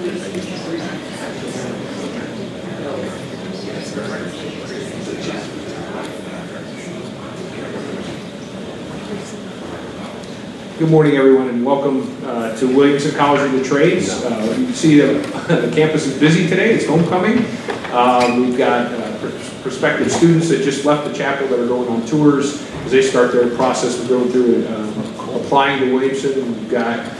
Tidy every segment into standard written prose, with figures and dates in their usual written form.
Good morning, everyone, and welcome to Williamson College of the Trades. You can see the campus is busy today. It's homecoming. We've got prospective students that just left the chapel that are going on tours as they start their process of going through applying to Williamson. We've got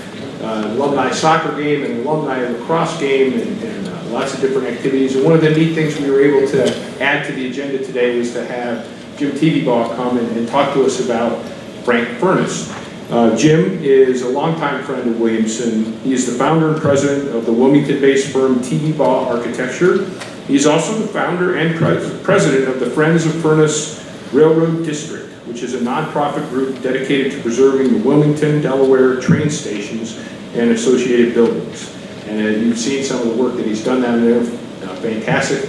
alumni soccer game and alumni lacrosse game and lots of different activities. And one of the neat things we were able to add to the agenda today was to have Jim Tevebaugh come and talk to us about Frank Furness. Jim is a longtime friend of Williamson. He is the founder and president of the Wilmington-based firm Tevebaugh Architecture. He's also the founder and president of the Friends of Furness Railroad District, which is a nonprofit group dedicated to preserving the Wilmington, Delaware train stations and associated buildings. And you've seen some of the work that he's done down there. Fantastic.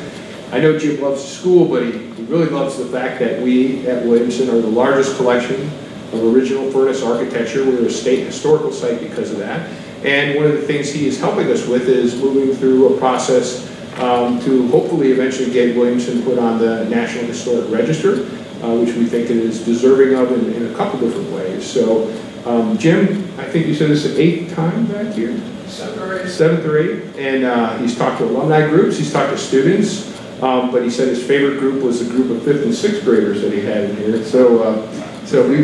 I know Jim loves the school, but he really loves the fact that we at Williamson are the largest collection of original furnace architecture. We're a state historical site because of that. And one of the things he is helping us with is moving through a process to hopefully eventually get Williamson put on the National Historic Register, which we think it is deserving of in a couple different ways. So, Jim, I think you said this is the 8th time back here? 7th or 8th. And he's talked to alumni groups, he's talked to students, but he said his favorite group was the group of 5th and 6th graders that he had in here. So we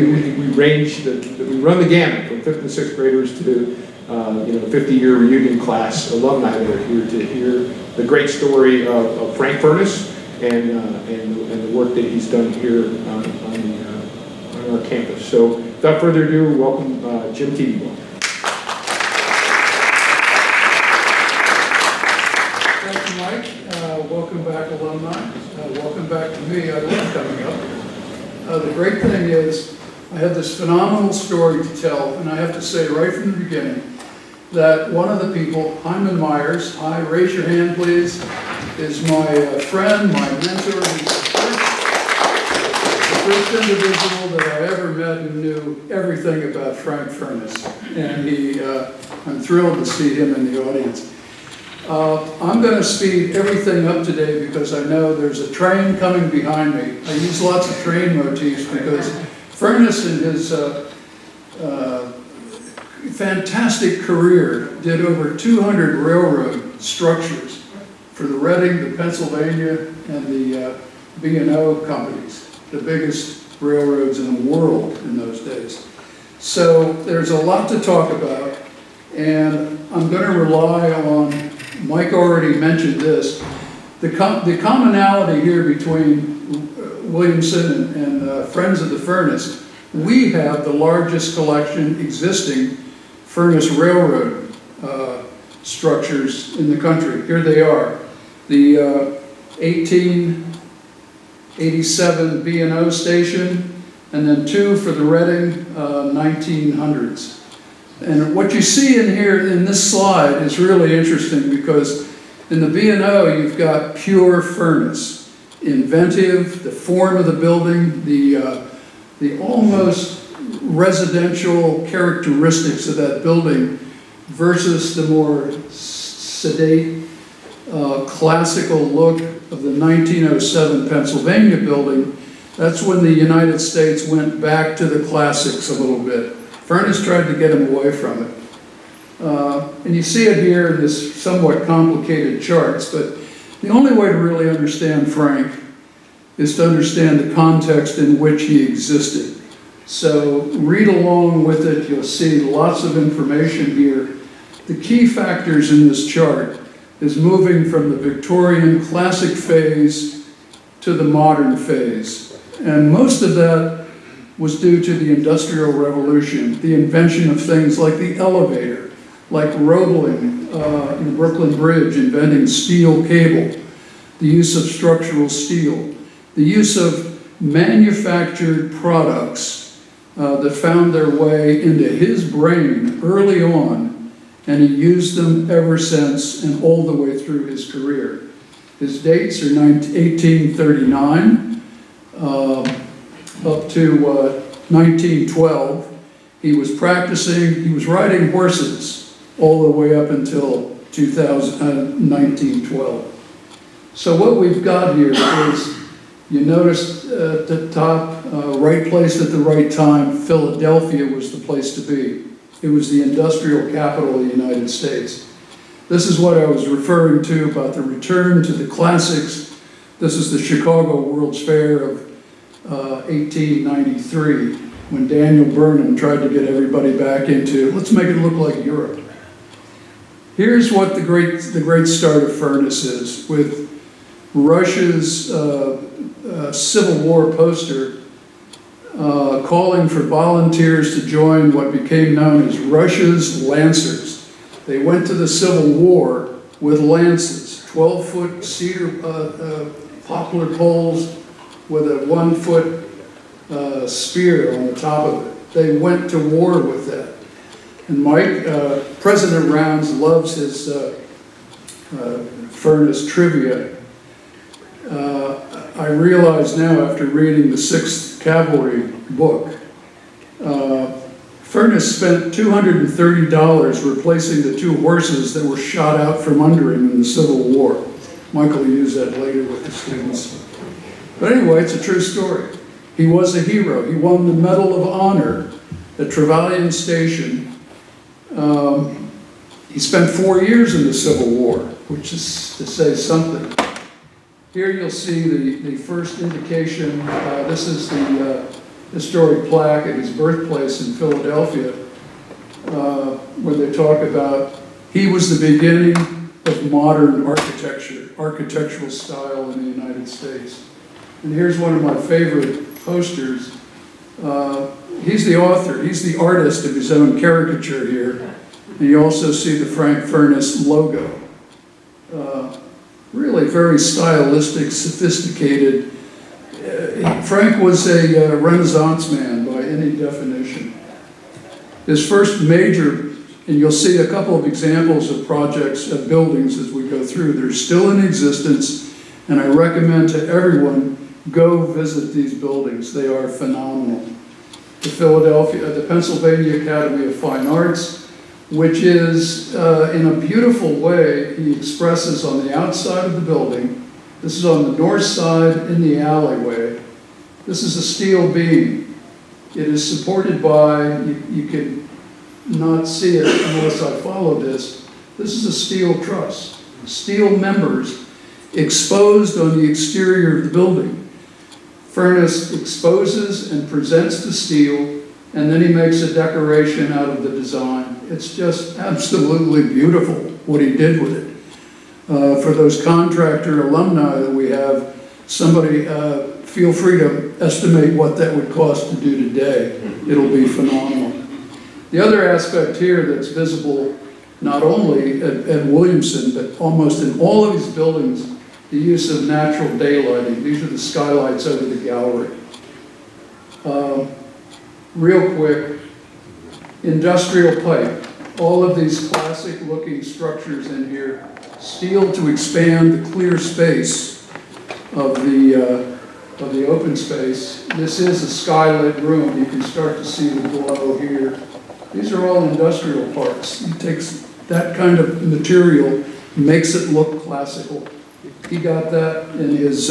run the gamut from 5th and 6th graders to 50-year reunion class alumni that are here to hear the great story of Frank Furness and the work that he's done here on our campus. So without further ado, welcome Jim Tevebaugh. Thank you, Mike. Welcome back, alumni. Welcome back to me. I love coming up. The great thing is, I have this phenomenal story to tell, and I have to say right from the beginning that one of the people, Hyman Myers, raise your hand please, is my friend, my mentor. He's the first individual that I ever met who knew everything about Frank Furness, and I'm thrilled to see him in the audience. I'm going to speed everything up today because I know there's a train coming behind me. I use lots of train motifs because Furness in his fantastic career did over 200 railroad structures for the Reading, the Pennsylvania, and the B&O companies, the biggest railroads in the world in those days. So there's a lot to talk about, and I'm going to rely on, Mike already mentioned this, the commonality here between Williamson and Friends of the Furnace. We have the largest collection existing furnace railroad structures in the country. Here they are. The 1887 B&O station, and then 2 for the Reading 1900s. And what you see in here in this slide is really interesting because in the B&O you've got pure furnace, inventive, the form of the building, the almost residential characteristics of that building versus the more sedate, classical look of the 1907 Pennsylvania building. That's when the United States went back to the classics a little bit. Furness tried to get him away from it. And you see it here in this somewhat complicated charts, but the only way to really understand Frank is to understand the context in which he existed. So read along with it, you'll see lots of information here. The key factors in this chart is moving from the Victorian classic phase to the modern phase. And most of that was due to the Industrial Revolution, the invention of things like the elevator, like Roebling in the Brooklyn Bridge, inventing steel cable, the use of structural steel, the use of manufactured products that found their way into his brain early on, and he used them ever since and all the way through his career. His dates are 1839 up to 1912. He was practicing, he was riding horses all the way up until 1912. So what we've got here is, you notice at the top, right place at the right time, Philadelphia was the place to be. It was the industrial capital of the United States. This is what I was referring to about the return to the classics. This is the Chicago World's Fair of 1893, when Daniel Burnham tried to get everybody back into, let's make it look like Europe. Here's what the great start of Furness is, with Russia's Civil War poster calling for volunteers to join what became known as Russia's Lancers. They went to the Civil War with lances, 12-foot cedar poplar poles with a 1-foot spear on the top of it. They went to war with that. And Mike, President Rounds loves his Furness trivia. I realize now, after reading the 6th Cavalry book, Furness spent $230 replacing the 2 horses that were shot out from under him in the Civil War. Michael will use that later with the students. But anyway, it's a true story. He was a hero. He won the Medal of Honor at Trevelyan Station. He spent 4 years in the Civil War, which is to say something. Here you'll see the first indication. This is the historic plaque at his birthplace in Philadelphia, where they talk about he was the beginning of modern architectural style in the United States. And here's one of my favorite posters. He's the author, he's the artist of his own caricature here. And you also see the Frank Furness logo. Really very stylistic, sophisticated. Frank was a Renaissance man by any definition. His first major, and you'll see a couple of examples of projects, of buildings as we go through. They're still in existence, and I recommend to everyone, go visit these buildings. They are phenomenal. The Pennsylvania Academy of Fine Arts, which is, in a beautiful way, he expresses on the outside of the building. This is on the north side in the alleyway. This is a steel beam. It is supported by, you can not see it unless I follow this. This is a steel truss, steel members exposed on the exterior of the building. Furness exposes and presents the steel, and then he makes a decoration out of the design. It's just absolutely beautiful what he did with it. For those contractor alumni that we have, somebody feel free to estimate what that would cost to do today. It'll be phenomenal. The other aspect here that's visible not only at Williamson, but almost in all of these buildings, the use of natural daylighting. These are the skylights over the gallery. Real quick, industrial pipe. All of these classic looking structures in here, steel to expand the clear space of the open space. This is a skylit room. You can start to see the glow here. These are all industrial parts. He takes that kind of material, makes it look classical. He got that in his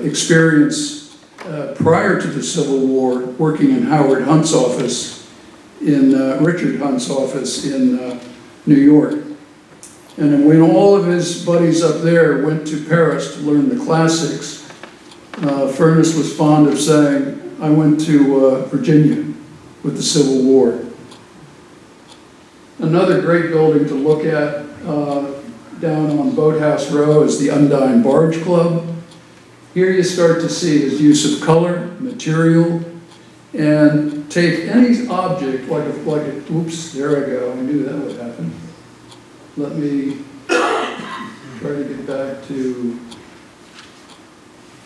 experience prior to the Civil War, working in Howard Hunt's office, Richard Hunt's office in New York. And then when all of his buddies up there went to Paris to learn the classics, Furness was fond of saying, I went to Virginia with the Civil War. Another great building to look at down on Boathouse Row is the Undying Barge Club. Here you start to see his use of color, material, and take any object, oops, there I go, I knew that would happen. Let me try to get back to,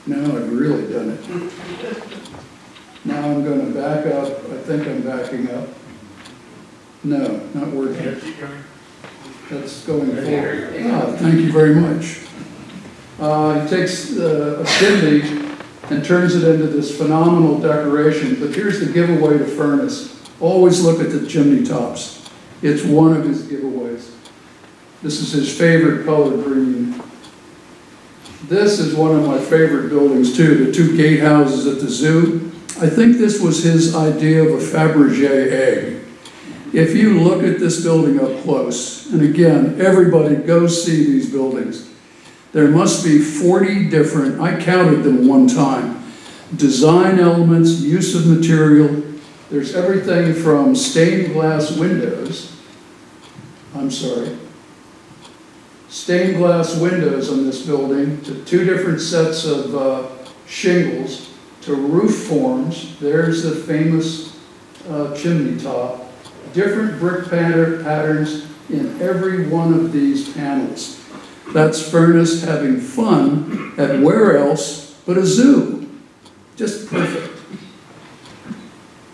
now I've really done it. Now I'm going to back up, I think I'm backing up. No, not working. That's going forward. Thank you very much. He takes a chimney and turns it into this phenomenal decoration. But here's the giveaway to Furness. Always look at the chimney tops. It's one of his giveaways. This is his favorite color, green. This is one of my favorite buildings too, the two gatehouses at the zoo. I think this was his idea of a Fabergé egg. If you look at this building up close, and again, everybody go see these buildings, there must be 40 different, I counted them one time, design elements, use of material. There's everything from stained glass windows, stained glass windows on this building, to two different sets of shingles, to roof forms. There's the famous chimney top. Different brick patterns in every one of these panels. That's Furness having fun at where else but a zoo. Just perfect.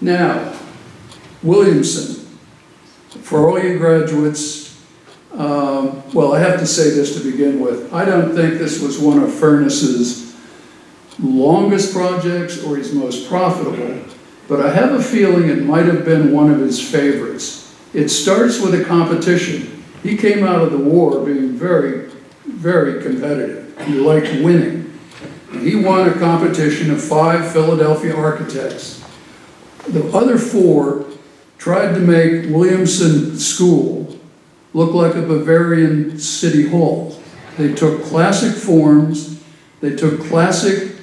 Now, Williamson, for all you graduates, well, I have to say this to begin with. I don't think this was one of Furness's longest projects or his most profitable, but I have a feeling it might have been one of his favorites. It starts with a competition. He came out of the war being very, very competitive. He liked winning. He won a competition of 5 Philadelphia architects. The other 4 tried to make Williamson School look like a Bavarian city hall. They took classic forms, they took classic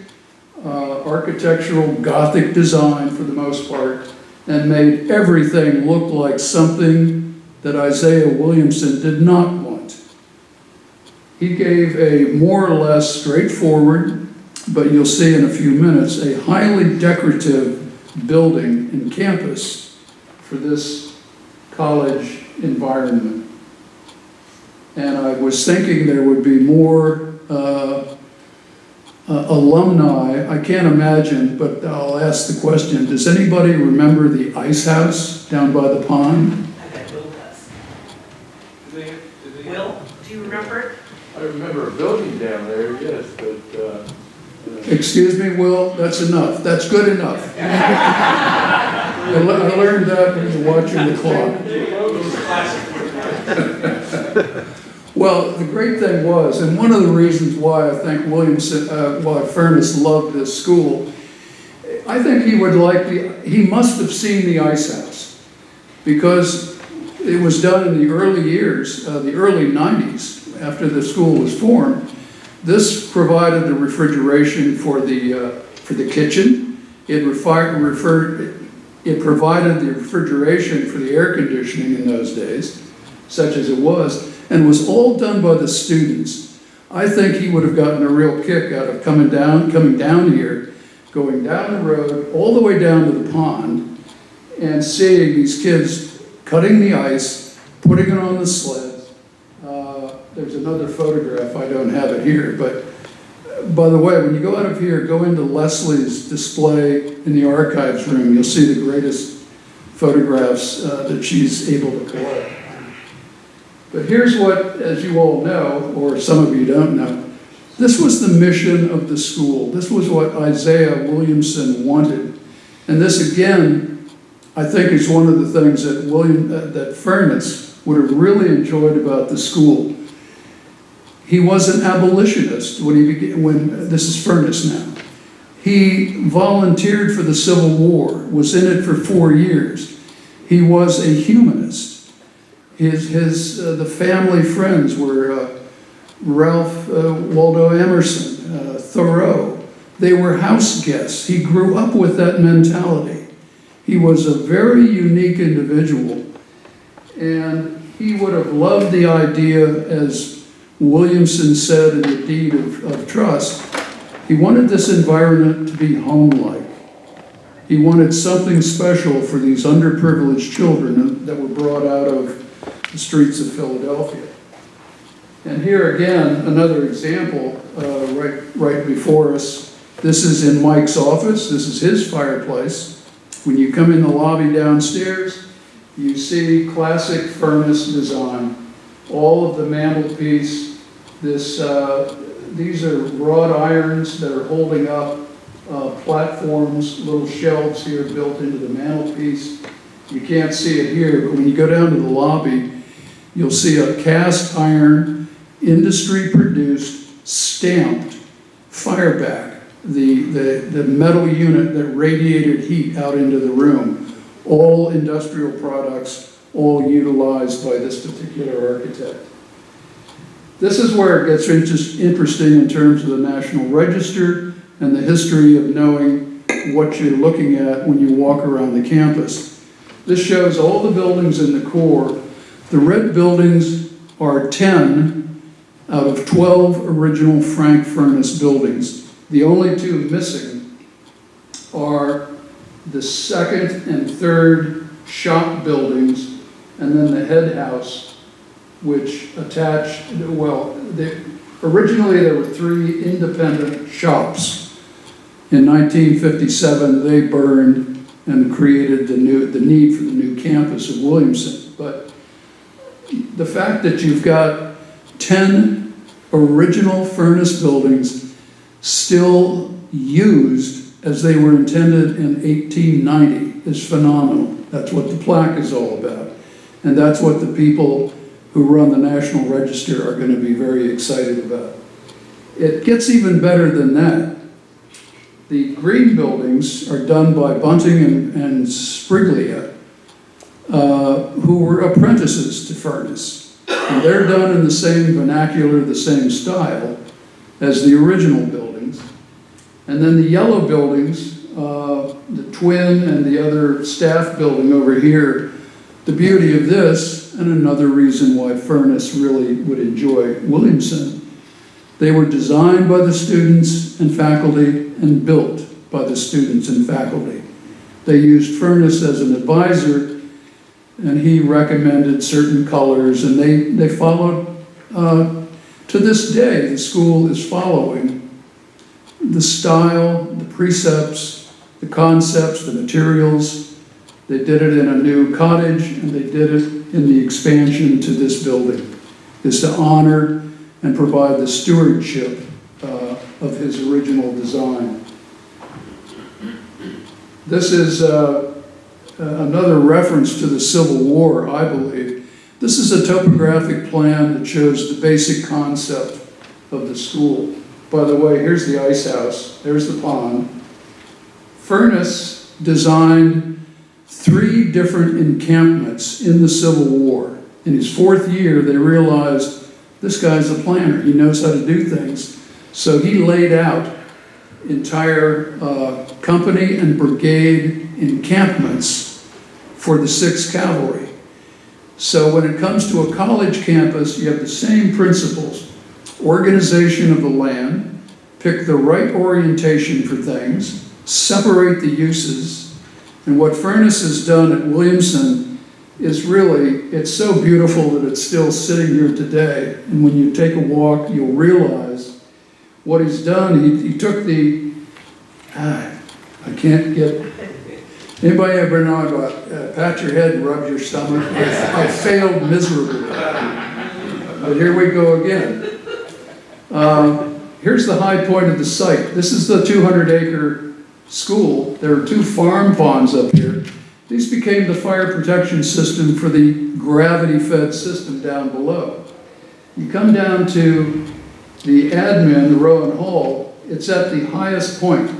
architectural Gothic design for the most part, and made everything look like something that Isaiah Williamson did not want. He gave a more or less straightforward, but you'll see in a few minutes, a highly decorative building and campus for this college environment. And I was thinking there would be more alumni. I can't imagine, but I'll ask the question, does anybody remember the ice house down by the pond? I bet Will does. Will, do you remember it? I remember a building down there, yes, but... Excuse me, Will, that's enough. That's good enough. I learned that when you were watching the clock. Well, the great thing was, and one of the reasons why I think why Furness loved this school, I think he must have seen the ice house, because it was done in the early years, the early 90s, after the school was formed. This provided the refrigeration for the kitchen. It provided the refrigeration for the air conditioning in those days, such as it was, and was all done by the students. I think he would have gotten a real kick out of coming down here, going down the road, all the way down to the pond, and seeing these kids cutting the ice, putting it on the sled. There's another photograph, I don't have it here, but by the way, when you go out of here, go into Leslie's display in the archives room, you'll see the greatest photographs that she's able to collect. But here's what, as you all know, or some of you don't know, this was the mission of the school. This was what Isaiah Williamson wanted. And this, again, I think is one of the things that Furness would have really enjoyed about the school. He was an abolitionist when this is Furness now. He volunteered for the Civil War, was in it for 4 years. He was a humanist. The family friends were Ralph Waldo Emerson, Thoreau. They were house guests. He grew up with that mentality. He was a very unique individual, and he would have loved the idea, as Williamson said in the Deed of Trust, he wanted this environment to be home-like. He wanted something special for these underprivileged children that were brought out of the streets of Philadelphia. And here again, another example right before us. This is in Mike's office. This is his fireplace. When you come in the lobby downstairs, you see classic Furness design. All of the mantelpiece, these are wrought irons that are holding up platforms, little shelves here built into the mantelpiece. You can't see it here, but when you go down to the lobby, you'll see a cast iron, industry-produced, stamped fireback, the metal unit that radiated heat out into the room, all industrial products, all utilized by this particular architect. This is where it gets interesting in terms of the National Register and the history of knowing what you're looking at when you walk around the campus. This shows all the buildings in the core. The red buildings are 10 out of 12 original Frank Furness buildings. The only two missing are the second and third shop buildings, and then the head house, which attached, originally there were 3 independent shops. In 1957, they burned and created the need for the new campus of Williamson. But the fact that you've got 10 original furnace buildings still used as they were intended in 1890 is phenomenal. That's what the plaque is all about. And that's what the people who run the National Register are going to be very excited about. It gets even better than that. The green buildings are done by Bunting and Spriglia, who were apprentices to Furness. And they're done in the same vernacular, the same style as the original buildings. And then the yellow buildings, the Twin and the other staff building over here, the beauty of this, and another reason why Furness really would enjoy Williamson, they were designed by the students and faculty and built by the students and faculty. They used Furness as an advisor, and he recommended certain colors, and they followed, to this day, the school is following the style, the precepts, the concepts, the materials. They did it in a new cottage, and they did it in the expansion to this building, is to honor and provide the stewardship of his original design. This is another reference to the Civil War, I believe. This is a topographic plan that shows the basic concept of the school. By the way, here's the ice house, there's the pond. Furness designed 3 different encampments in the Civil War. In his 4th year, they realized this guy's a planner, he knows how to do things. So he laid out entire company and brigade encampments for the 6th Cavalry. So when it comes to a college campus, you have the same principles. Organization of the land, pick the right orientation for things, separate the uses, and what Furness has done at Williamson is really, it's so beautiful that it's still sitting here today. And when you take a walk, you'll realize what he's done. He took the, I can't get, anybody ever know about pat your head and rub your stomach? I failed miserably. But here we go again. Here's the high point of the site. This is the 200-acre school. There are 2 farm ponds up here. These became the fire protection system for the gravity-fed system down below. You come down to the admin, the Rowan Hall, it's at the highest point.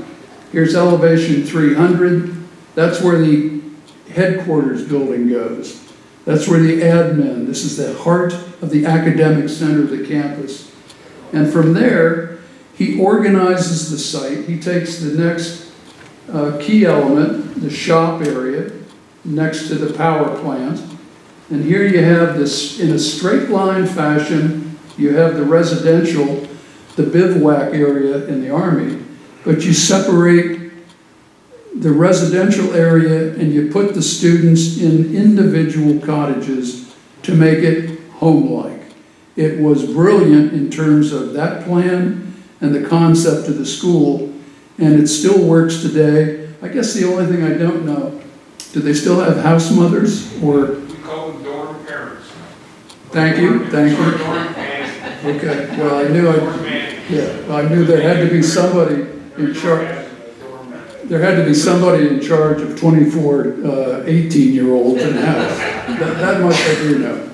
Here's elevation 300. That's where the headquarters building goes. That's where the admin, this is the heart of the academic center of the campus. And from there, he organizes the site. He takes the next key element, the shop area, next to the power plant. And here you have this, in a straight line fashion, you have the residential, the bivouac area in the Army, but you separate the residential area and you put the students in individual cottages to make it home-like. It was brilliant in terms of that plan and the concept of the school, and it still works today. I guess the only thing I don't know, do they still have house mothers, or? We call them dorm parents. Thank you, thank you. Dorm parents. Okay, well, I knew there had to be somebody in charge. There had to be somebody in charge of 24 18-year-olds in the house. That much I do know.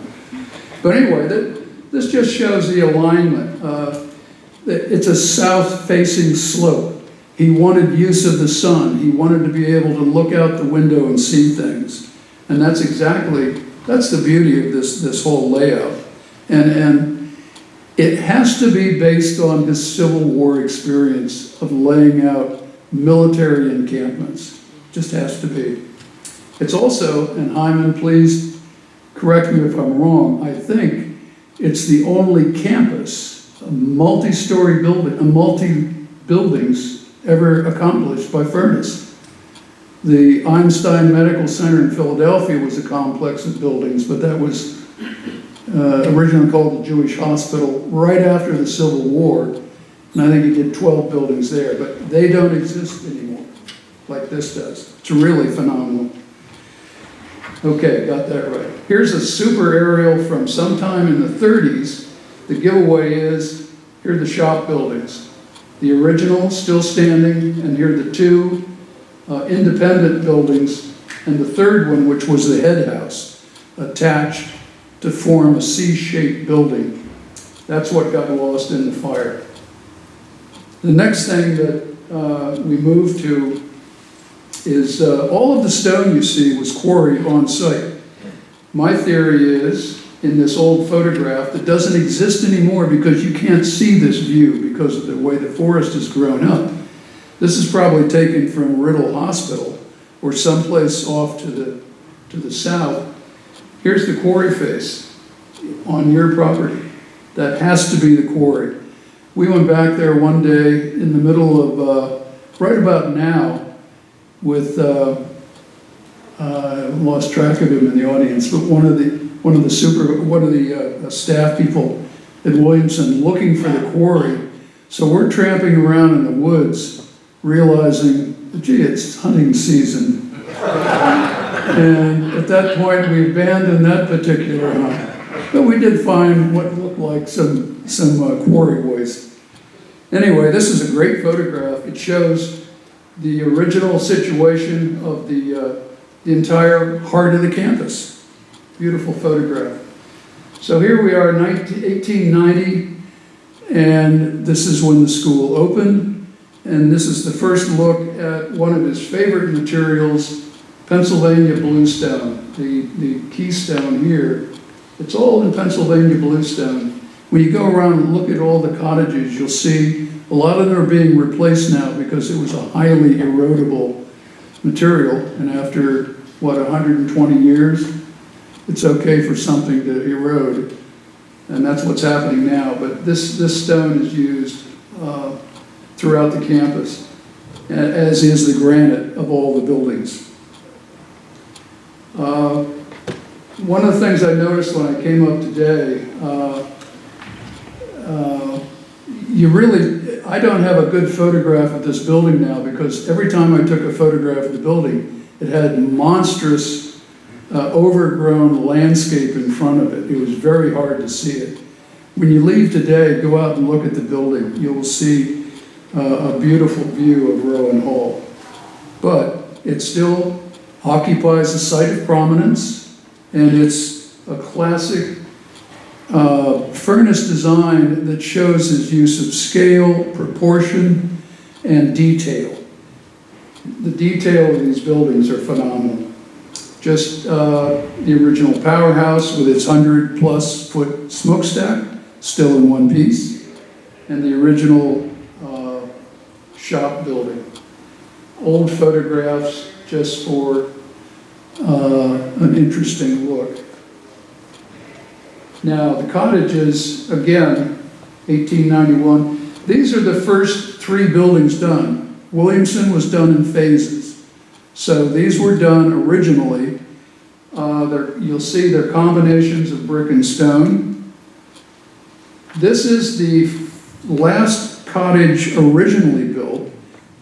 But anyway, this just shows the alignment. It's a south-facing slope. He wanted use of the sun. He wanted to be able to look out the window and see things. And that's the beauty of this whole layout. And it has to be based on his Civil War experience of laying out military encampments. Just has to be. It's also, and Hyman, please correct me if I'm wrong, I think it's the only campus, a multi-story building, multi-buildings ever accomplished by Furness. The Einstein Medical Center in Philadelphia was a complex of buildings, but that was originally called the Jewish Hospital right after the Civil War, and I think he did 12 buildings there, but they don't exist anymore like this does. It's really phenomenal. Okay, got that right. Here's a super aerial from sometime in the 30s. The giveaway is, here are the shop buildings. The original still standing, and here are the two independent buildings, and the third one, which was the head house, attached to form a C-shaped building. That's what got lost in the fire. The next thing that we moved to is all of the stone you see was quarried on site. My theory is, in this old photograph that doesn't exist anymore because you can't see this view because of the way the forest has grown up, this is probably taken from Riddle Hospital or someplace off to the south. Here's the quarry face on your property. That has to be the quarry. We went back there one day in the middle of, right about now, with, lost track of him in the audience, but one of the staff people at Williamson looking for the quarry. So we're tramping around in the woods, realizing, gee, it's hunting season. And at that point, we abandoned that particular hunt. But we did find what looked like some quarry waste. Anyway, this is a great photograph. It shows the original situation of the entire heart of the campus. Beautiful photograph. So here we are, 1890, and this is when the school opened, and this is the first look at one of his favorite materials, Pennsylvania bluestone, the keystone here. It's all in Pennsylvania bluestone. When you go around and look at all the cottages, you'll see a lot of them are being replaced now because it was a highly erodible material, and after, 120 years, it's okay for something to erode, and that's what's happening now. But this stone is used throughout the campus, as is the granite of all the buildings. One of the things I noticed when I came up today, I don't have a good photograph of this building now because every time I took a photograph of the building, it had monstrous overgrown landscape in front of it. It was very hard to see it. When you leave today, go out and look at the building. You will see a beautiful view of Rowan Hall. But it still occupies a site of prominence, and it's a classic Furness design that shows his use of scale, proportion, and detail. The detail of these buildings are phenomenal. Just the original powerhouse with its 100+ foot smokestack, still in one piece, and the original shop building. Old photographs just for an interesting look. Now, the cottages, again, 1891, these are the first 3 buildings done. Williamson was done in phases. So these were done originally. You'll see they're combinations of brick and stone. This is the last cottage originally built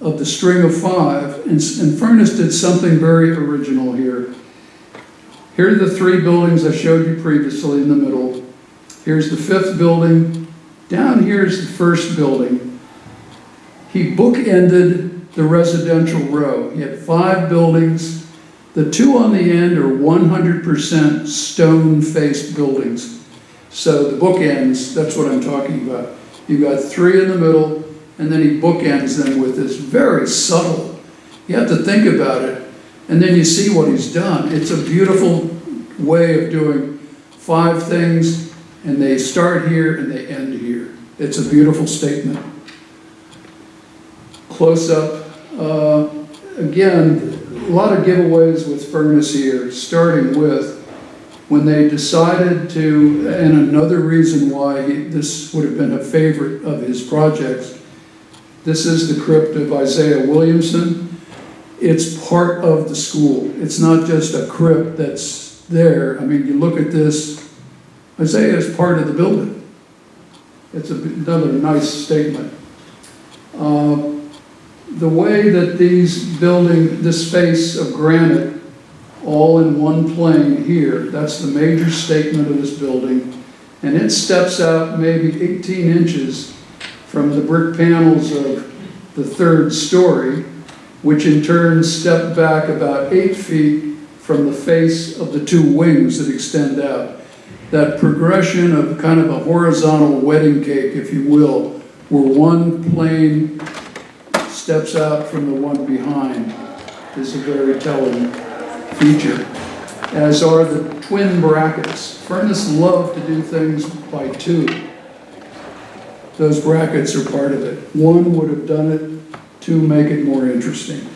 of the string of 5, and Furness did something very original here. Here are the 3 buildings I showed you previously in the middle. Here's the 5th building. Down here is the 1st building. He bookended the residential row. He had 5 buildings. The 2 on the end are 100% stone-faced buildings. So the bookends, that's what I'm talking about. You've got 3 in the middle, and then he bookends them with this very subtle, you have to think about it, and then you see what he's done. It's a beautiful way of doing 5 things, and they start here and they end here. It's a beautiful statement. Close up, again, a lot of giveaways with Furness here, starting with when they decided to, and another reason why this would have been a favorite of his projects, this is the crypt of Isaiah Williamson. It's part of the school. It's not just a crypt that's there. I mean, you look at this, Isaiah is part of the building. It's another nice statement. The way that this face of granite, all in one plane here, that's the major statement of this building, and it steps out maybe 18 inches from the brick panels of the 3rd story, which in turn step back about 8 feet from the face of the 2 wings that extend out. That progression of kind of a horizontal wedding cake, if you will, where one plane steps out from the one behind, is a very telling feature, as are the twin brackets. Furness loved to do things by 2. Those brackets are part of it. 1 would have done it, 2 make it more interesting.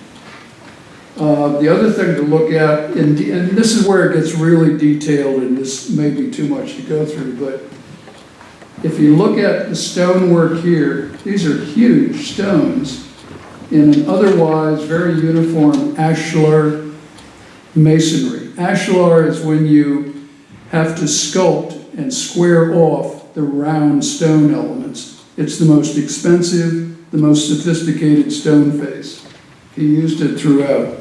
The other thing to look at, and this is where it gets really detailed, and this may be too much to go through, but if you look at the stonework here, these are huge stones in an otherwise very uniform ashlar masonry. Ashlar is when you have to sculpt and square off the round stone elements. It's the most expensive, the most sophisticated stone face. He used it throughout.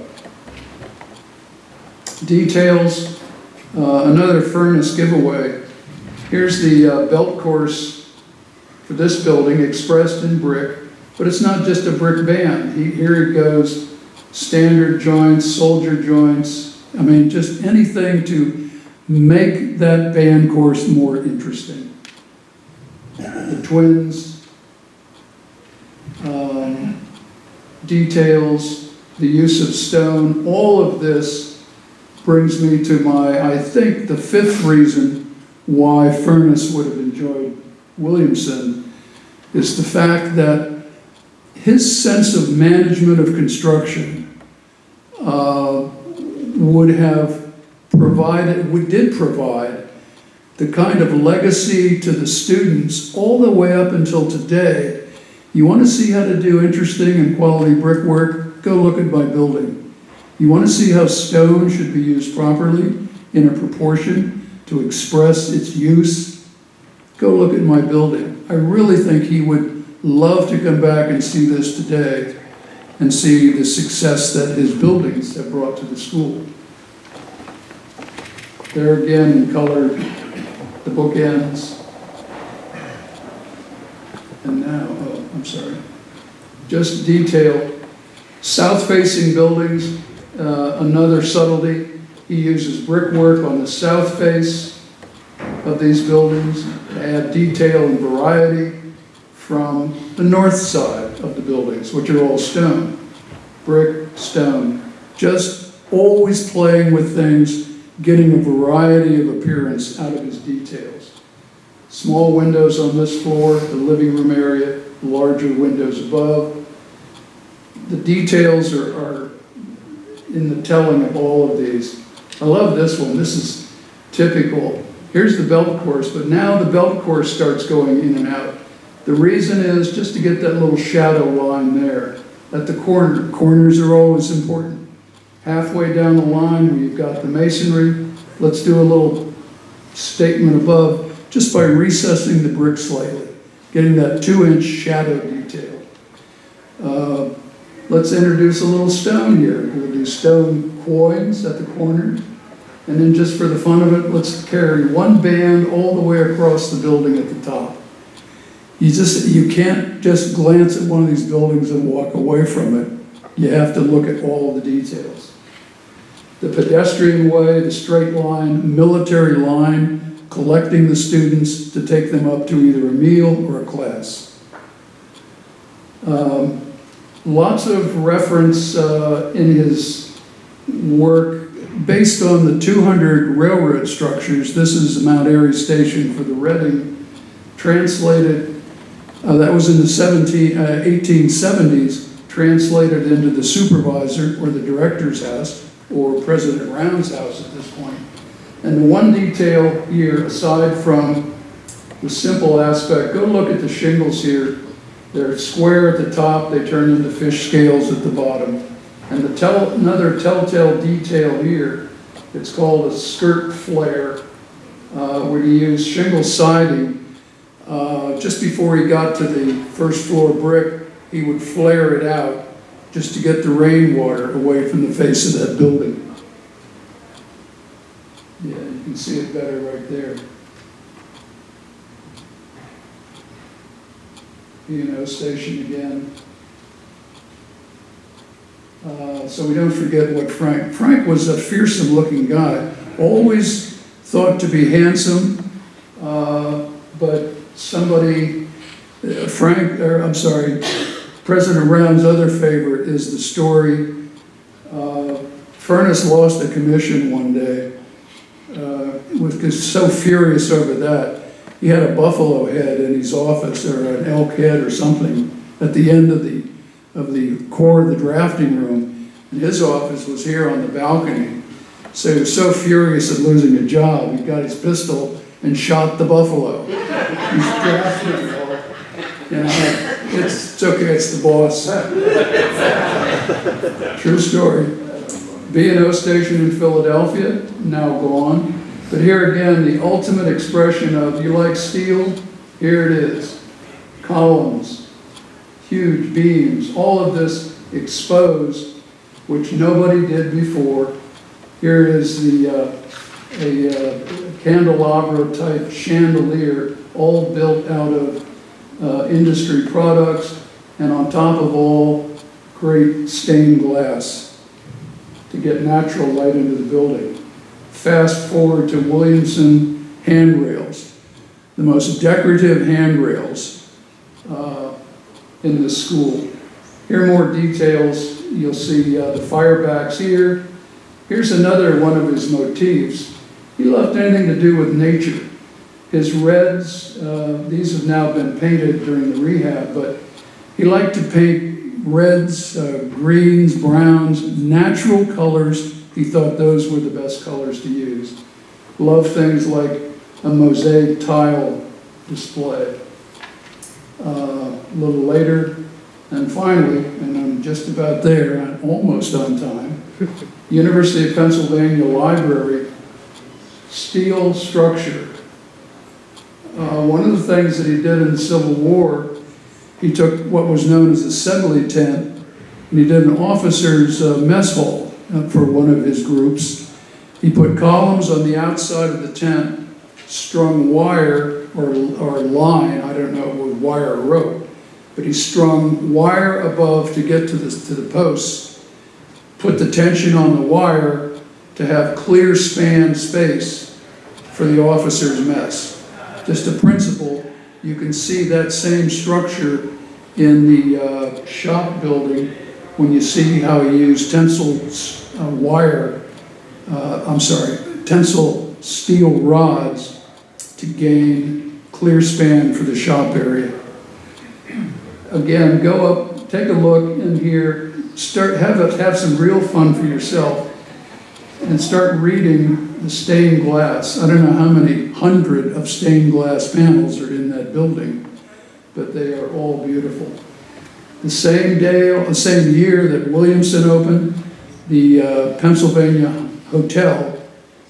Details, another Furness giveaway. Here's the belt course for this building, expressed in brick, but it's not just a brick band. Here it goes, standard joints, soldier joints, I mean, just anything to make that band course more interesting. The twins, details, the use of stone, all of this brings me to I think the 5th reason why Furness would have enjoyed Williamson is the fact that his sense of management of construction did provide the kind of legacy to the students all the way up until today. You want to see how to do interesting and quality brickwork? Go look at my building. You want to see how stone should be used properly in a proportion to express its use? Go look at my building. I really think he would love to come back and see this today and see the success that his buildings have brought to the school. There again in color, the bookends. And now, I'm sorry. Just detail. South-facing buildings, another subtlety. He uses brickwork on the south face of these buildings to add detail and variety from the north side of the buildings, which are all stone. Brick, stone. Just always playing with things, getting a variety of appearance out of his details. Small windows on this floor, the living room area, larger windows above. The details are in the telling of all of these. I love this one. This is typical. Here's the belt course, but now the belt course starts going in and out. The reason is just to get that little shadow line there at the corner. Corners are always important. Halfway down the line, we've got the masonry. Let's do a little statement above just by recessing the brick slightly, getting that 2-inch shadow detail. Let's introduce a little stone here. We'll do stone quoins at the corner. And then just for the fun of it, let's carry one band all the way across the building at the top. You can't just glance at one of these buildings and walk away from it. You have to look at all the details. The pedestrian way, the straight line, military line, collecting the students to take them up to either a meal or a class. Lots of reference in his work based on the 200 railroad structures. This is Mount Airy Station for the Reading, translated, that was in the 1870s, translated into the supervisor or the director's house or President Round's house at this point. And the one detail here, aside from the simple aspect, go look at the shingles here. They're square at the top, they turn into fish scales at the bottom. And another telltale detail here, it's called a skirt flare, where he used shingle siding. Just before he got to the first floor brick, he would flare it out just to get the rainwater away from the face of that building. Yeah, you can see it better right there. B&O station again. So we don't forget what Frank was a fearsome looking guy, always thought to be handsome, but somebody, President Round's other favorite is the story, Furness lost a commission one day, was just so furious over that. He had a buffalo head in his office, or an elk head or something, at the end of the core of the drafting room. And his office was here on the balcony. So he was so furious at losing a job, he got his pistol and shot the buffalo. He's drafting. You know, it's okay, it's the boss. True story. B&O station in Philadelphia, now gone. But here again, the ultimate expression of, you like steel? Here it is. Columns, huge beams, all of this exposed, which nobody did before. Here is a candelabra type chandelier, all built out of industry products, and on top of all, great stained glass to get natural light into the building. Fast forward to Williamson handrails, the most decorative handrails in the school. Here are more details. You'll see the firebacks here. Here's another one of his motifs. He loved anything to do with nature. His reds, these have now been painted during the rehab, but he liked to paint reds, greens, browns, natural colors. He thought those were the best colors to use. Loved things like a mosaic tile display. A little later, and finally, and I'm just about there, I'm almost on time, University of Pennsylvania Library, steel structure. One of the things that he did in the Civil War, he took what was known as assembly tent, and he did an officer's mess hall for one of his groups. He put columns on the outside of the tent, strung wire or line, I don't know, with wire or rope, but he strung wire above to get to the posts, put the tension on the wire to have clear span space for the officer's mess. Just a principle. You can see that same structure in the shop building when you see how he used tensile tensile steel rods to gain clear span for the shop area. Again, go up, take a look in here, have some real fun for yourself, and start reading the stained glass. I don't know how many hundred of stained glass panels are in that building, but they are all beautiful. The same year that Williamson opened, the Pennsylvania Hotel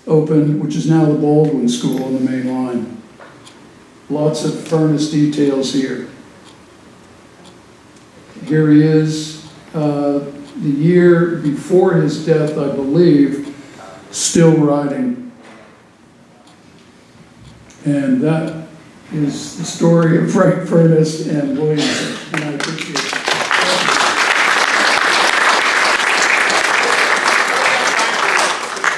opened, which is now the Baldwin School on the main line. Lots of furnace details here. Here he is, the year before his death, I believe, still riding. And that is the story of Frank Furness and Williamson, and I appreciate it.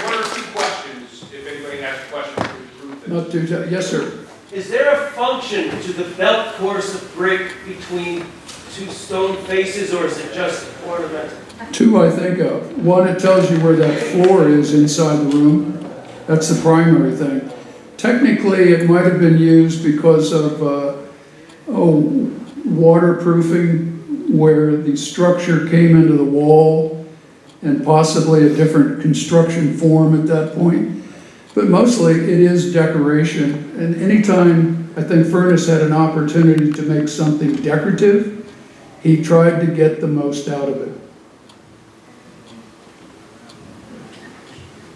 One or two questions, if anybody has questions for the group. Not too yes, sir. Is there a function to the belt course of brick between two stone faces, or is it just ornamental? Two I think of. One, it tells you where that floor is inside the room. That's the primary thing. Technically, it might have been used because of waterproofing, where the structure came into the wall, and possibly a different construction form at that point. But mostly it is decoration. And anytime I think Furness had an opportunity to make something decorative, he tried to get the most out of it.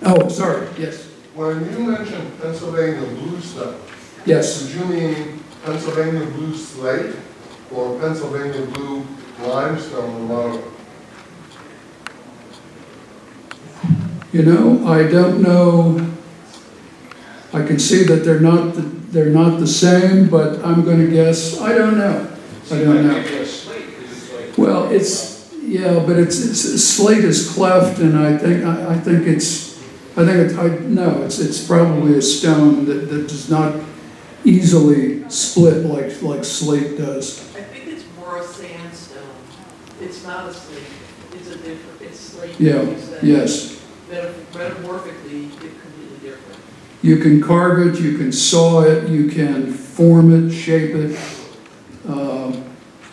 Oh, sorry, yes. When you mentioned Pennsylvania blue stuff, Yes. did you mean Pennsylvania blue slate or Pennsylvania blue limestone marble? You know, I don't know. I can see that they're not the same, but I'm going to guess. I don't know. I don't know. Well, but it's slate is cleft, and I think it's probably a stone that does not easily split like slate does. I think it's more a sandstone. It's not a slate. It's slate. Yeah, You said. yes. Metamorphically, it's completely different. You can carve it, you can saw it, you can form it, shape it.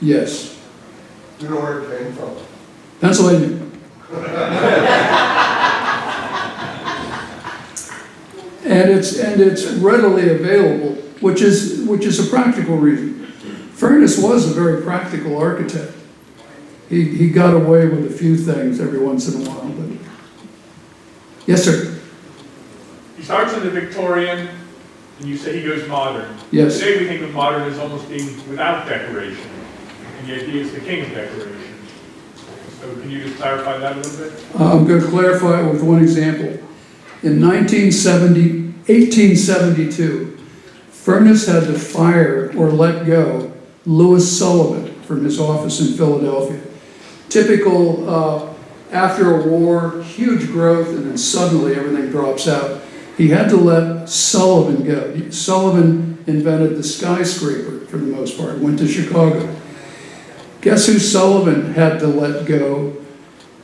Yes. You know where it came from? Pennsylvania. And it's readily available, which is a practical reason. Furness was a very practical architect. He got away with a few things every once in a while. But yes, sir. He starts in the Victorian, and you say he goes modern. Yes. Today we think of modern as almost being without decoration, and yet he is the king of decoration. So can you just clarify that a little bit? I'm going to clarify it with one example. In 1872, Furness had to fire or let go Louis Sullivan from his office in Philadelphia. Typical, after a war, huge growth, and then suddenly everything drops out. He had to let Sullivan go. Sullivan invented the skyscraper for the most part, went to Chicago. Guess who Sullivan had to let go?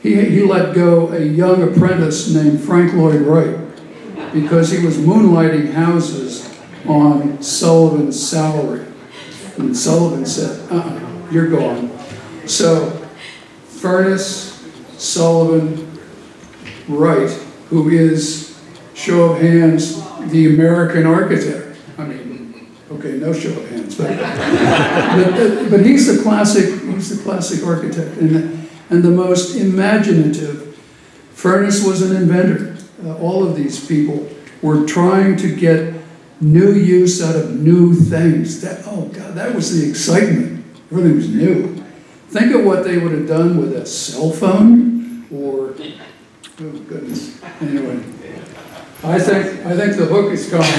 He let go a young apprentice named Frank Lloyd Wright because he was moonlighting houses on Sullivan's salary. And Sullivan said, you're gone. So Furness, Sullivan, Wright, who is, show of hands, the American architect. I mean, okay, no show of hands, but he's the classic architect and the most imaginative. Furness was an inventor. All of these people were trying to get new use out of new things. That was the excitement. Everything was new. Think of what they would have done with a cell phone or, oh goodness. Anyway, I think the hook is coming. I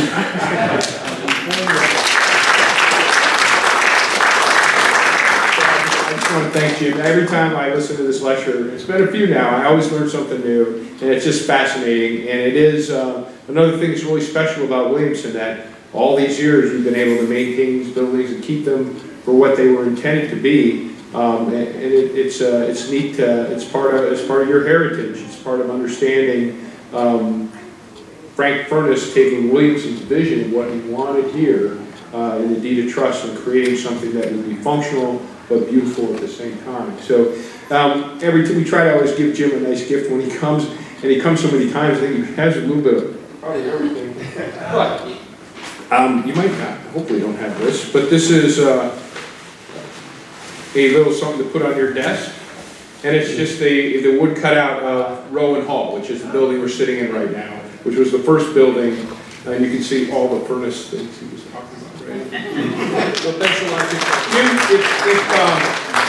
just want to thank Jim. Every time I listen to this lecture, it's been a few now, I always learn something new, and it's just fascinating. And it is another thing that's really special about Williamson, that all these years we've been able to maintain these buildings and keep them for what they were intended to be. It's neat. It's part of your heritage. It's part of understanding Frank Furness taking Williamson's vision, what he wanted here, in the deed of trust, and creating something that would be functional but beautiful at the same time. So every time we try to always give Jim a nice gift when he comes, and he comes so many times. I think he has a little bit of probably everything. But you might not. Hopefully, you don't have this. But this is a little something to put on your desk, and it's just the wood cutout of Rowan Hall, which is the building we're sitting in right now, which was the first building, and you can see all the furnace things he was talking about, right? So thanks a lot, Jim.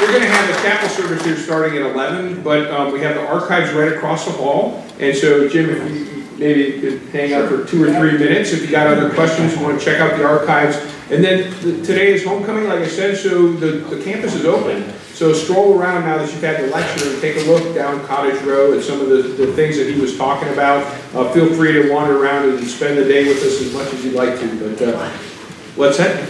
We're going to have the chapel service here starting at 11, but we have the archives right across the hall, and so Jim, if you maybe could hang out for 2 or 3 minutes. If you got other questions, you want to check out the archives, And then today is homecoming, like I said, so the campus is open. So stroll around now that you've had the lecture and take a look down Cottage Row at some of the things that he was talking about. Feel free to wander around and spend the day with us as much as you'd like to. But what's that?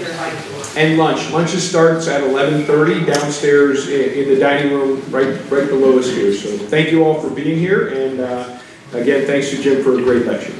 And lunch. Lunch starts at 11:30 downstairs in the dining room right below us here. So thank you all for being here. And again, thanks to Jim for a great lecture.